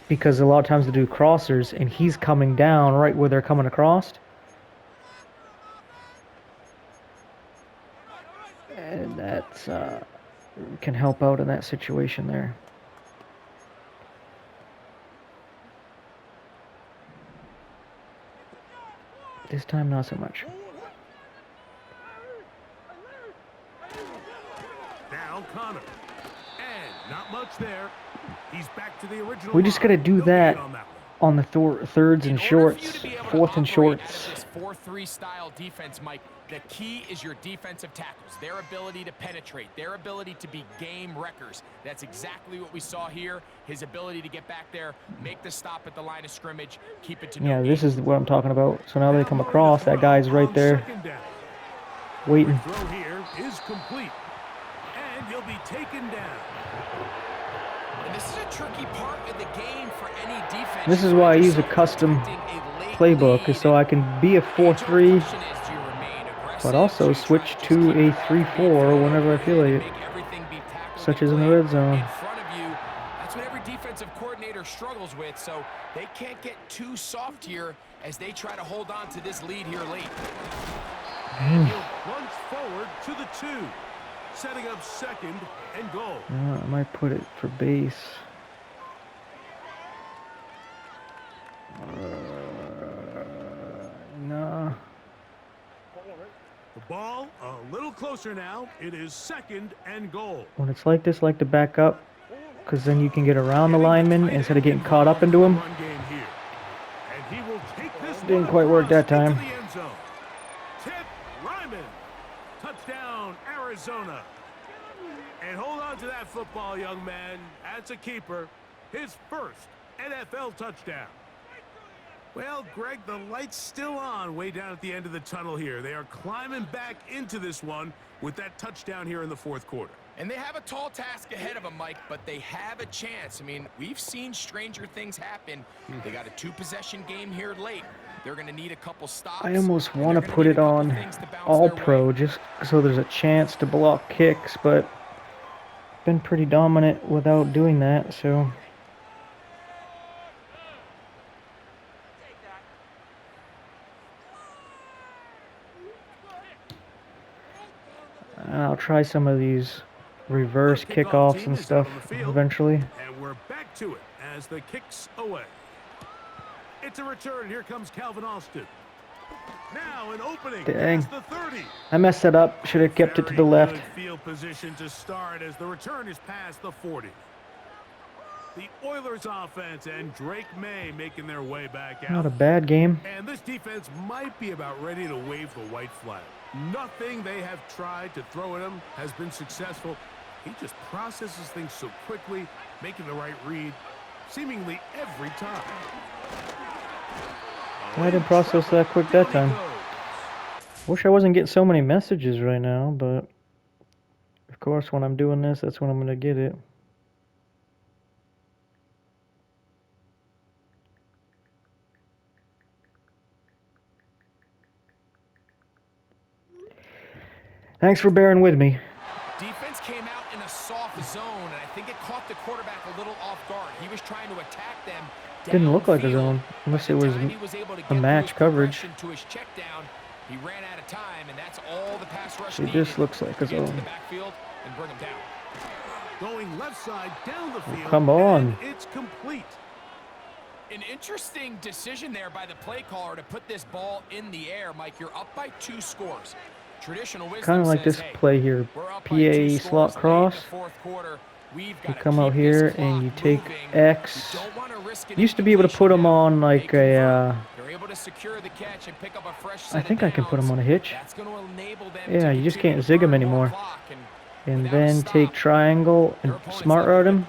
Because a lot of times they do crossers, and he's coming down right where they're coming across. And that can help out in that situation there. This time, not so much.
Now Connor. And not much there. He's back to the original.
We just got to do that on the thirds and shorts, 4th and shorts.
This 4-3 style defense, Mike, the key is your defensive tackles, their ability to penetrate, their ability to be game wreckers. That's exactly what we saw here. His ability to get back there, make the stop at the line of scrimmage, keep it to no
this is what I'm talking about. So now they come across, that guy's right there waiting.
Throw here is complete, and he'll be taken down.
And this is a tricky part of the game for any defense.
This is why I use a custom playbook, is so I can be a 4-3, but also switch to a 3-4 whenever I feel like it, such as in the red zone.
In front of you, that's what every defensive coordinator struggles with, so they can't get too soft here as they try to hold on to this lead here late.
And he'll plunge forward to the 2, setting up 2nd and goal.
I might put it for base. No.
The ball a little closer now. It is 2nd and goal.
When it's like this, like to back up, because then you can get around the lineman instead of getting caught up into him. Didn't quite work that time.
Tip Ryman. Touchdown, Arizona. And hold on to that football, young man. That's a keeper. His first NFL touchdown. Well, Greg, the light's still on way down at the end of the tunnel here. They are climbing back into this one with that touchdown here in the 4th quarter.
And they have a tall task ahead of them, Mike, but they have a chance. I mean, we've seen stranger things happen. They got a 2-possession game here late. They're going to need a couple stops.
I almost want to put it on All-Pro just so there's a chance to block kicks, but been pretty dominant without doing that, so... I'll try some of these reverse kickoffs and stuff eventually.
And we're back to it as the kick's away. It's a return. Here comes Calvin Austin. Now an opening.
Dang.
The 30.
I messed that up. Should have kept it to the left.
Good field position to start as the return is past the 40. The Oilers offense and Drake May making their way back out.
Not a bad game.
And this defense might be about ready to wave the white flag. Nothing they have tried to throw at him has been successful. He just processes things so quickly, making the right read, seemingly every time.
I didn't process that quick that time. Wish I wasn't getting so many messages right now, but of course when I'm doing this, that's when I'm going to get it. Thanks for bearing with me.
Defense came out in a soft zone, and I think it caught the quarterback a little off guard. He was trying to attack them.
Didn't look like a zone, unless it was a match coverage.
To his check down, he ran out of time, and that's all the pass rush
See, this looks like a zone.
the backfield and bring him down.
Going left side down the field.
Come on.
It's complete.
An interesting decision there by the play caller to put this ball in the air. Mike, you're up by 2 scores. Traditional wisdom
Kind of like
says,
this
hey,
play here. PA slot cross. You come out here and you take X. Used to be able to put them on like a... I think I can put them on a hitch. Yeah, you just can't zig them anymore. And then take triangle and smart route him.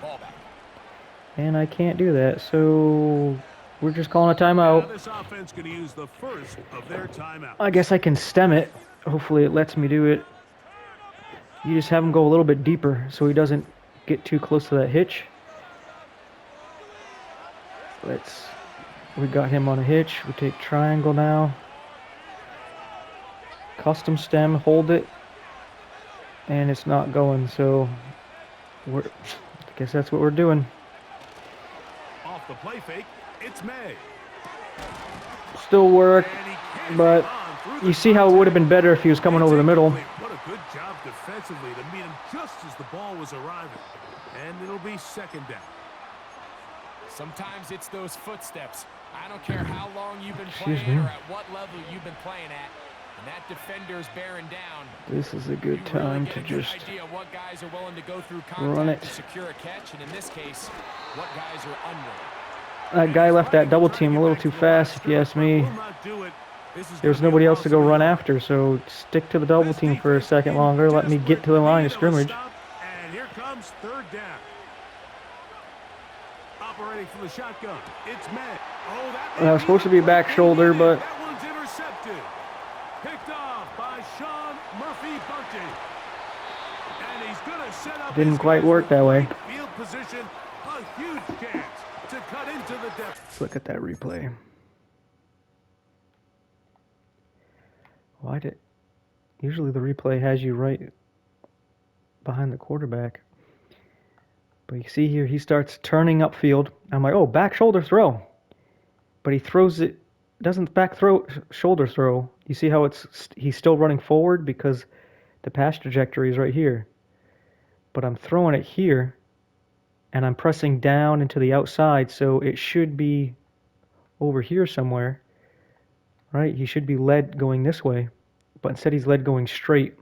And I can't do that, so we're just calling a timeout.
This offense going to use the first of their timeouts.
I guess I can stem it. Hopefully it lets me do it. You just have him go a little bit deeper so he doesn't get too close to that hitch. We got him on a hitch. We take triangle now. Custom stem, hold it. And it's not going, so I guess that's what we're doing.
Off the play fake, it's May.
Still work, but you see how it would have been better if he was coming over the middle.
What a good job defensively to meet him just as the ball was arriving. And it'll be 2nd down.
Sometimes it's those footsteps. I don't care how long you've been playing or at what level you've been playing at. And that defender's bearing down.
This is a good time to just
what guys are willing to go through
run it.
to secure a catch, and in this case, what guys are unwilling.
That guy left that double team a little too fast, if you ask me. There's nobody else to go run after, so stick to the double team for a second longer. Let me get to the line of scrimmage.
And here comes 3rd down. Operating from the shotgun, it's May.
That was supposed to be back shoulder, but
that one's intercepted. Picked off by Sean Murphy-Bunting. And he's going to set up
didn't quite work that way.
Field position A huge chance to cut into the depth.
Let's look at that replay. Why did... Usually the replay has you right behind the quarterback. But you see here, he starts turning upfield. I'm like, oh, back shoulder throw. But he throws it, doesn't back throw, shoulder throw. You see how he's still running forward because the pass trajectory is right here. But I'm throwing it here, and I'm pressing down into the outside, so it should be over here somewhere. Right? He should be led going this way. But instead he's led going straight,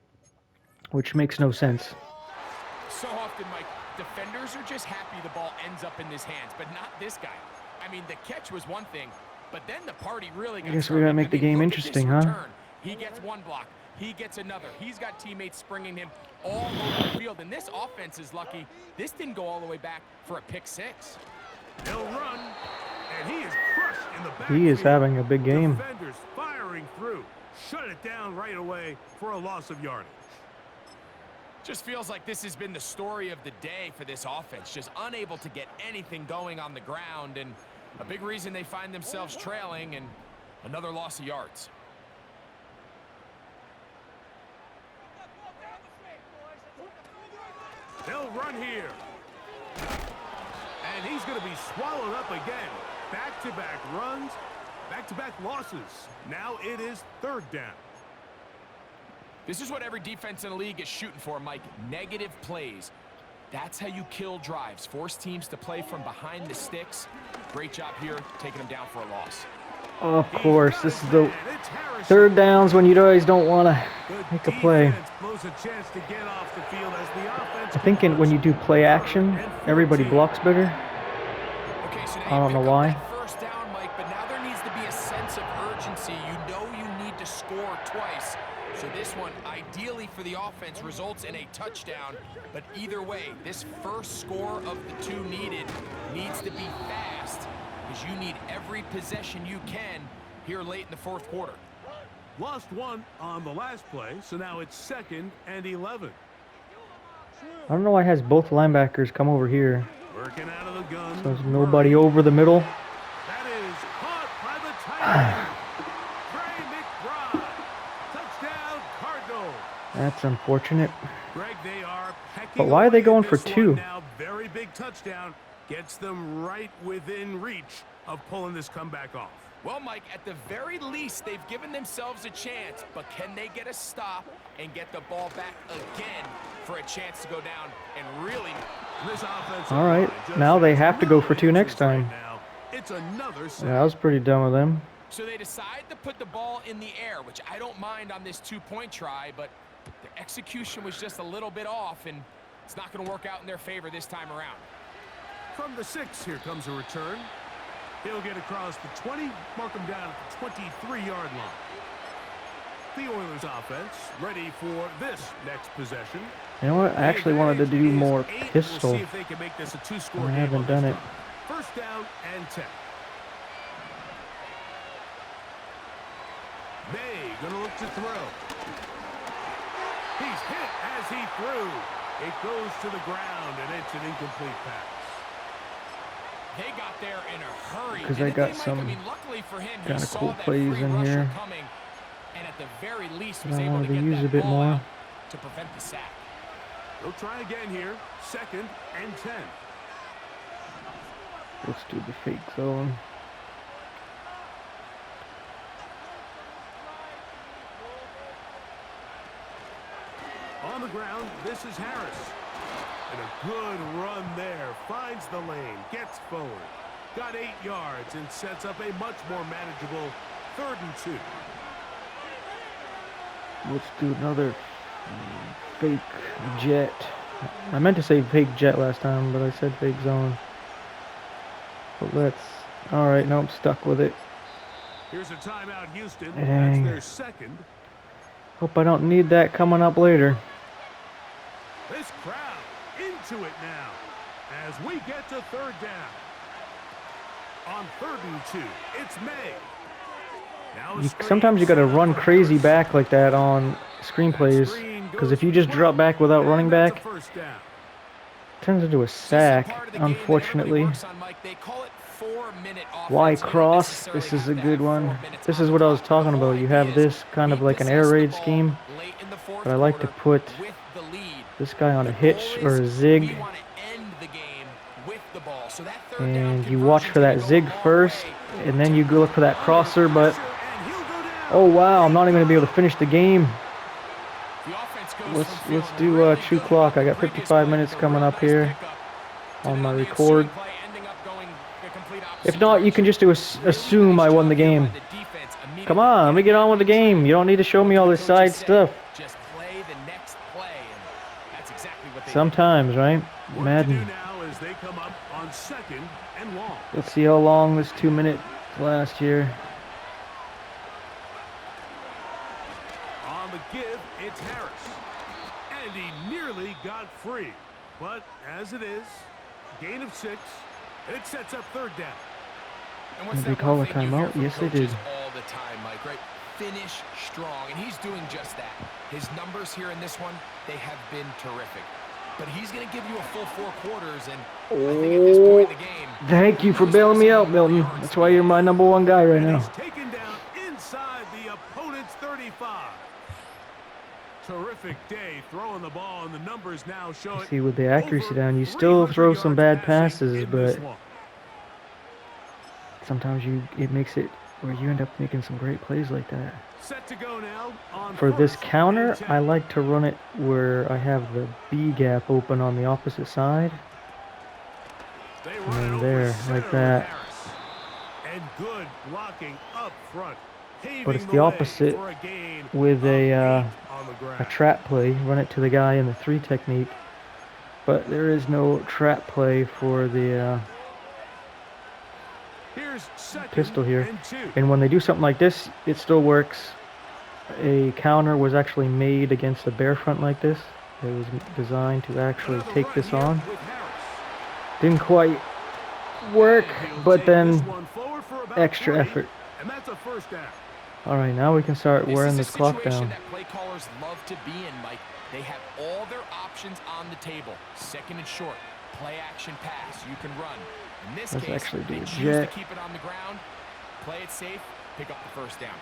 which makes no sense.
So often, Mike, defenders are just happy the ball ends up in his hands, but not this guy. I mean, the catch was one thing, but then the party really got
I guess we gotta make the game interesting, huh?
He gets one block. He gets another. He's got teammates springing him all over the field, and this offense is lucky. This didn't go all the way back for a pick six.
He'll run, and he is crushed in the back.
He is having a big game.
Defenders firing through. Shut it down right away for a loss of yardage.
Just feels like this has been the story of the day for this offense. Just unable to get anything going on the ground, and a big reason they find themselves trailing, and another loss of yards.
They'll run here. And he's going to be swallowed up again. Back-to-back runs, back-to-back losses. Now it is third down.
This is what every defense in the league is shooting for, Mike. Negative plays. That's how you kill drives. Force teams to play from behind the sticks. Great job here, taking them down for a loss.
Of course, this is the third downs when you guys don't want to make a play. I think when you do play action, everybody blocks better.
Okay, so
I don't know why.
First down, Mike, but now there needs to be a sense of urgency. You know you need to score twice. So this one, ideally for the offense, results in a touchdown. But either way, this first score of the two needs to be fast, because you need every possession you can here late in the fourth quarter.
Lost one on the last play, so now it's 2nd and 11.
I don't know why it has both linebackers come over here.
Working out of the gun.
So there's nobody over the middle.
That is caught by the tight end. Trey McBride. Touchdown, Cardinals.
That's unfortunate.
Greg, they are pecking
But why are they
away
going
at
for
this one
two?
now. Very big touchdown. Gets them right within reach of pulling this comeback off.
Well, Mike, at the very least, they've given themselves a chance, but can they get a stop and get the ball back again for a chance to go down and really...
This offense.
All right, now they have to go for two next time.
It's another set.
Yeah, I was pretty done with them.
So they decide to put the ball in the air, which I don't mind on this two-point try, but the execution was just a little bit off, and it's not going to work out in their favor this time around.
From the 6, here comes a return. He'll get across the 20, mark him down at the 23-yard line. The Oilers offense ready for this next possession.
You know what? I actually wanted to do more pistol.
We'll see if they can make this a two-score
I
game
haven't
on
done
this
it.
drive. First down and 10. May gonna look to throw. He's hit as he threw. It goes to the ground, and it's an incomplete pass.
They got there in a hurry.
Because I got some
luckily for him,
kind of cool plays in here.
Coming, and at the very least,
I
was able
wanted
to
to
get
use
that
a bit
ball
more.
out to prevent the sack.
They'll try again here. 2nd and 10.
Let's do the fake zone.
On the ground, this is Harris. And a good run there. Finds the lane, gets forward. Got 8 yards and sets up a much more manageable 3rd and 2.
Let's do another fake jet. I meant to say fake jet last time, but I said fake zone. But let's... Alright, no, I'm stuck with it.
Here's a timeout, Houston.
Dang.
That's their 2nd.
Hope I don't need that coming up later.
This crowd into it now as we get to 3rd down. On 3rd and 2, it's May.
Sometimes you got to run crazy back like that on screenplays, because if you just drop back without running back, Turns into a
See, some
sack,
part of the game that everybody
unfortunately.
works on, Mike, they call it 4-minute offense.
Y
You don't
cross.
necessarily
This is
have
a
to
good
have 4
one.
minutes
This
on
is
the
what I was
clock.
talking
The whole
about. You
idea
have
is
this kind
we
of like an
possess
air
the
raid
ball
scheme,
late in the fourth
but I like to
quarter
put
with the lead.
this guy on
The
a hitch
goal
or
is
a zig,
we want to end the game with the ball. So that third down
and you watch
conversion's
for
gonna
that
go a
zig
long
first,
way
and then you go look for that
Under
crosser, but
pressure, and he'll go down.
oh wow, I'm not
Great
even going to be able to
job.
finish the game.
The offense goes from
Let's
feeling
do
really
chew
good
clock.
about
I
the
got
previous
55
play
minutes
with a
coming
real
up
nice
here
pickup, to
on
then
my
the
record.
ensuing play ending up going the complete
If
opposite
not, you can
direction.
just
Really
assume
nice
I won
job
the
here
game.
by the defense
Come
immediately
on, let me
getting
get on
that
with the
one
game.
trade.
You don't need to show
What
me
do
all
the
this
coaches
side
say?
stuff.
Just play the next play, and that's exactly what they did.
Sometimes, right?
Work to do
Madden.
now as they come up on 2nd and long.
Let's see how long this 2 minute lasts here.
On the give, it's Harris. And he nearly got free. But as it is, gain of 6, it sets up 3rd down.
And what's
Did they
that
call
one
a
thing you hear
timeout?
from
Yes, they
coaches
did.
all the time, Mike, right? Finish strong, and he's doing just that. His numbers here in this one, they have been terrific. But he's going to give you a full 4 quarters, and I think at this point in the game,
Thank you for bailing me out, Milton. That's why you're my #1 guy right
And
now.
he's taken down inside the opponent's 35. Terrific day throwing the ball, and the numbers now show it.
See, with the accuracy
Over
down, you still
300
throw some
yards
bad
passing
passes,
in this
but
one.
sometimes it makes it where you end up making some great plays like that.
Set to go now on
For this
1st
counter,
and 10.
I like to run it where I have the B gap open on the opposite side.
They
And
run
then
over
there,
center
like
with
that.
Harris. And good blocking up front.
But it's
Paving
the
way
opposite
for a gain
with
of
a
8 on the
a
ground.
trap play. Run it to the guy in the 3 technique. But there is no trap play for the
Here's 2nd
pistol here.
and 2.
And when they do something like this, it still works. A counter was actually made against a bear front like this. It was designed to actually
Another
take
run
this
here
on.
with Harris.
Didn't quite work,
And he'll
but
take
then
this one forward for about
extra
3,
effort.
And that's a 1st down.
All right, now we can start wearing
This
this
is a
clock
situation
down.
that play callers love to be in, Mike. They have all their options on the table. 2nd and short, play action pass. You can run. In this
Let's
case,
actually do
they
a
choose to
jet.
keep it on the ground, play it safe, pick up the 1st down.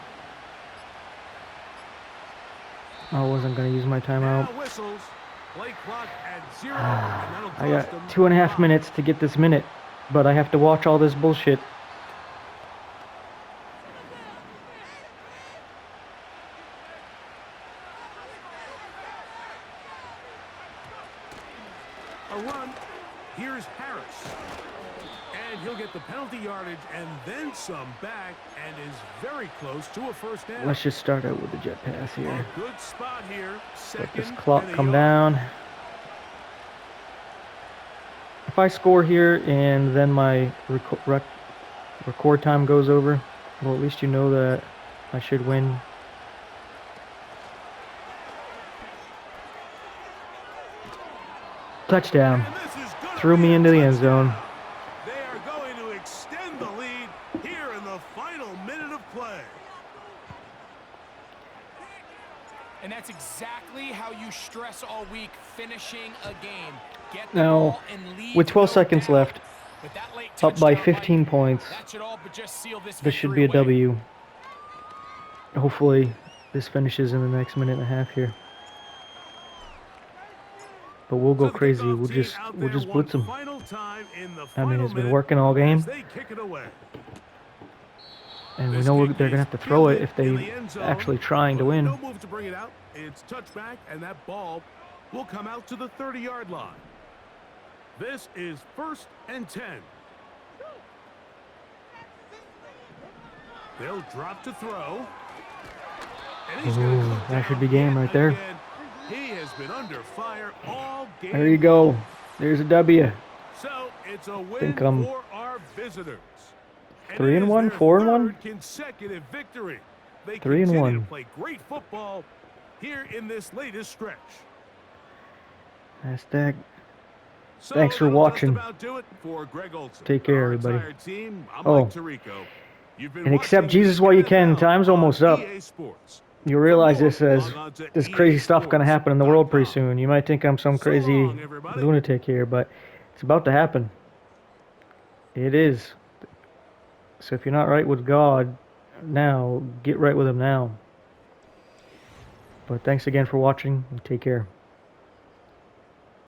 I wasn't going to use my timeout.
Now whistles. Play clock at 0. And that'll
I
cost
got
them
2.5
5.
minutes to get this minute, but I have to watch all this bullshit.
A run. Here's Harris. And he'll get the penalty yardage and then some back and is very close to a 1st down.
Let's just start out with the jet pass here.
A good spot here.
Let this
2nd
clock
and a
come
yard.
down. If I score here and then my record time goes over, well, at least you know that I should win. Touchdown.
And this is gonna
Threw
be
me
a
into the end
touchdown.
zone.
They are going to extend the lead here in the final minute of play.
And that's exactly how you stress all week, finishing a game. Get the
Now,
ball and leave
with 12
no
seconds
doubt.
left,
With that late
up by
touchdown,
15
Mike,
points,
that should all but just seal
this should be a
victory away.
W. Hopefully, this finishes in the next minute and a half here. But we'll go
So the
crazy.
kickoff
We'll
team
just
out
we'll
there
just
one
blitz them.
final time in the
I mean,
final
it's been
minute
working all game,
as they kick it away.
and we
This
know
kick
they're gonna
is
have to throw it
fielded
if
in
they
the end zone,
actually trying to
but
win.
No move to bring it out. It's touchback, and that ball will come out to the 30-yard line. This is 1st and 10. They'll drop to throw. And he's gonna
Ooh,
go
that should
down
be game
yet
right there.
again. He has been under fire all game.
There you go. There's a W.
So it's a win
Think,
for our visitors. And
3
it
and
is
1,
their
4 and 1?
third consecutive victory. They
3 and
continue
1.
to play great football here in this latest stretch.
Hashtag.
So
Thanks for
that'll
watching.
Just about do it for Greg Olson.
Take care,
Our
everybody.
entire team, I'm
Oh.
Mike Tirico. You've been
And accept
watching
Jesus
the
while you can.
NFL
Time's
on
almost up.
EA Sports.
You realize
For more,
this as
log on to
this crazy stuff going to happen in the world pretty
EASports.com.
soon. You might think I'm some
So
crazy
long, everybody.
lunatic here, but it's about to happen. It is. So if you're not right with God now, get right with Him now. But thanks again for watching, and take care.